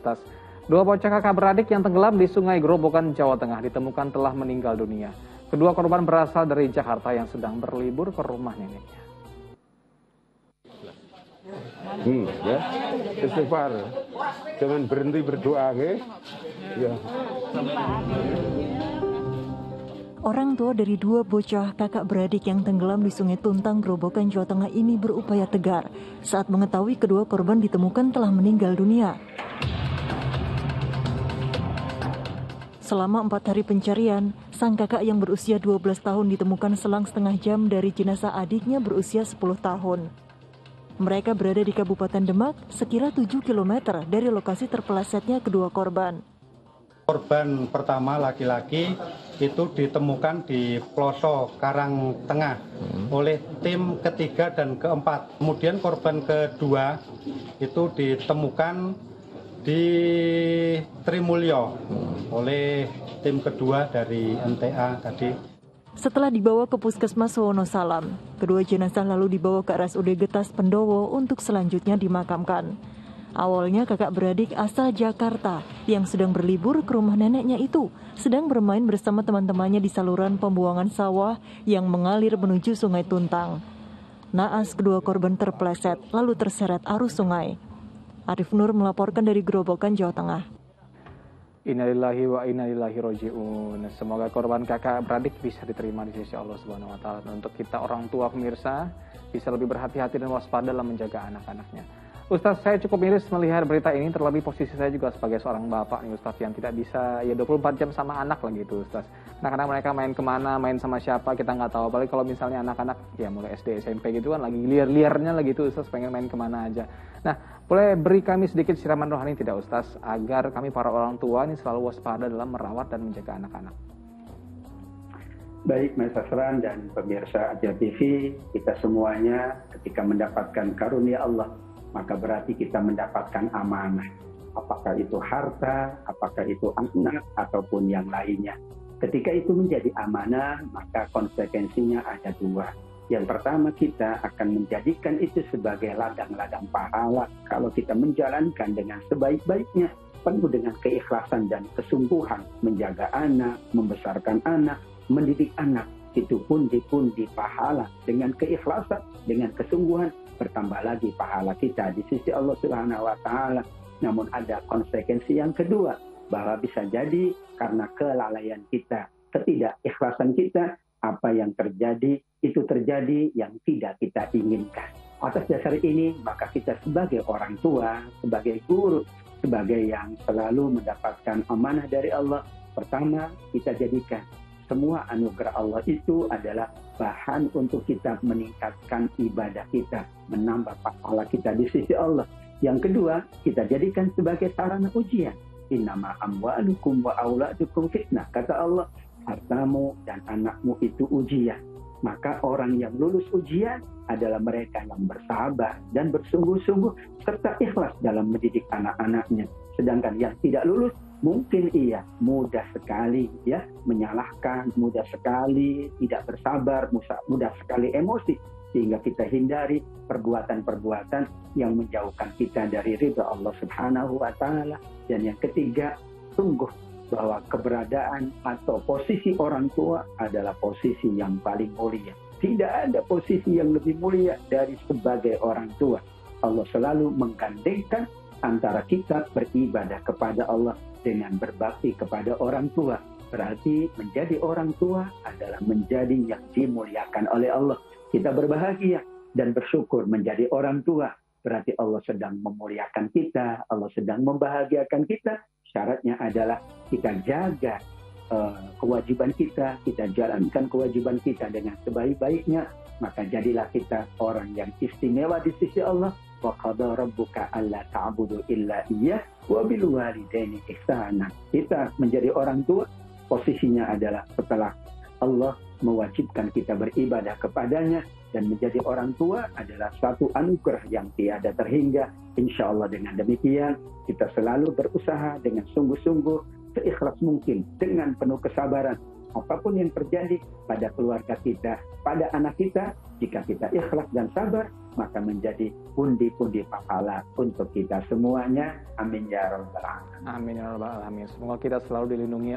Ustaz. Dua bocah kakak beradik yang tenggelam di Sungai Grobogan, Jawa Tengah ditemukan telah meninggal dunia. Kedua korban berasal dari Jakarta yang sedang berlibur ke rumah neneknya. Ya, istighfar. Jangan berhenti berdoa, ya. Orang tua dari dua bocah kakak beradik yang tenggelam di Sungai Tuntang, Grobogan, Jawa Tengah ini berupaya tegar saat mengetahui kedua korban ditemukan telah meninggal dunia. Selama 4 hari pencarian, sang kakak yang berusia 12 tahun ditemukan selang setengah jam dari jenazah adiknya berusia 10 tahun. Mereka berada di Kabupaten Demak, sekira 7 km dari lokasi terpelesetnya kedua korban. Korban pertama laki-laki itu ditemukan di pelosok Karang Tengah oleh tim ketiga dan keempat. Kemudian korban kedua itu ditemukan di Trimulyo oleh tim kedua dari MTA tadi. Setelah dibawa ke Puskesmas Wonosalam, kedua jenazah lalu dibawa ke RSUD Getas Pendowo untuk selanjutnya dimakamkan. Awalnya kakak beradik asal Jakarta yang sedang berlibur ke rumah neneknya itu sedang bermain bersama teman-temannya di saluran pembuangan sawah yang mengalir menuju Sungai Tuntang. Naas kedua korban terpeleset lalu terseret arus sungai. Arif Nur melaporkan dari Grobogan, Jawa Tengah. Innalillahi wa inna ilaihi raji'un. Semoga korban kakak beradik bisa diterima di sisi Allah Subhanahu wa taala. Dan untuk kita orang tua pemirsa bisa lebih berhati-hati dan waspada dalam menjaga anak-anaknya. Ustaz, saya cukup miris melihat berita ini, terlebih posisi saya juga sebagai seorang bapak nih Ustaz, yang tidak bisa 24 jam sama anak lagi itu Ustaz. Kadang-kadang mereka main kemana, main sama siapa, kita nggak tahu. Apalagi kalau misalnya anak-anak ya mulai SD, SMP gitu kan lagi liar-liarnya lagi itu Ustaz, pengen main kemana aja. Nah, boleh beri kami sedikit siraman rohani tidak Ustaz, agar kami para orang tua ini selalu waspada dalam merawat dan menjaga anak-anak. Baik Mas Asran dan pemirsa Ajar TV, kita semuanya ketika mendapatkan karunia Allah, maka berarti kita mendapatkan amanah. Apakah itu harta, apakah itu anak, ataupun yang lainnya. Ketika itu menjadi amanah, maka konsekuensinya ada dua. Yang pertama, kita akan menjadikan itu sebagai ladang-ladang pahala. Kalau kita menjalankan dengan sebaik-baiknya, penuh dengan keikhlasan dan kesungguhan, menjaga anak, membesarkan anak, mendidik anak, itu pundi-pundi pahala. Dengan keikhlasan, dengan kesungguhan, bertambah lagi pahala kita di sisi Allah Subhanahu wa taala. Namun ada konsekuensi yang kedua, bahwa bisa jadi karena kelalaian kita, ketidakikhlasan kita, apa yang terjadi itu terjadi yang tidak kita inginkan. Atas dasar ini, maka kita sebagai orang tua, sebagai guru, sebagai yang selalu mendapatkan amanah dari Allah, pertama kita jadikan semua anugerah Allah itu adalah bahan untuk kita meningkatkan ibadah kita, menambah pahala kita di sisi Allah. Yang kedua, kita jadikan sebagai sarana ujian. Innama amwalukum wa auladukum fitnah. Kata Allah, hartamu dan anakmu itu ujian. Maka orang yang lulus ujian adalah mereka yang bersabar dan bersungguh-sungguh serta ikhlas dalam mendidik anak-anaknya. Sedangkan yang tidak lulus, mungkin ia mudah sekali ya menyalahkan, mudah sekali tidak bersabar, mudah sekali emosi, sehingga kita hindari perbuatan-perbuatan yang menjauhkan kita dari ridha Allah Subhanahu wa taala. Dan yang ketiga, sungguh bahwa keberadaan atau posisi orang tua adalah posisi yang paling mulia. Tidak ada posisi yang lebih mulia dari sebagai orang tua. Allah selalu menggandengkan antara kita beribadah kepada Allah dengan berbakti kepada orang tua. Berarti menjadi orang tua adalah menjadi yang dimuliakan oleh Allah. Kita berbahagia dan bersyukur menjadi orang tua. Berarti Allah sedang memuliakan kita, Allah sedang membahagiakan kita. Syaratnya adalah kita jaga kewajiban kita jalankan kewajiban kita dengan sebaik-baiknya. Maka jadilah kita orang yang istimewa di sisi Allah. Wa qada rabbuka alla ta'budu illa iyyah wa bil walidaini ihsana. Kita menjadi orang tua, posisinya adalah setelah Allah mewajibkan kita beribadah kepadanya, dan menjadi orang tua adalah satu anugerah yang tiada terhingga. Insya Allah dengan demikian kita selalu berusaha dengan sungguh-sungguh, seikhlas mungkin, dengan penuh kesabaran. Apapun yang terjadi pada keluarga kita, pada anak kita, jika kita ikhlas dan sabar, maka menjadi pundi-pundi pahala untuk kita semuanya. Amin ya rabbal alamin. Amin ya rabbal alamin. Semoga kita selalu dilindungi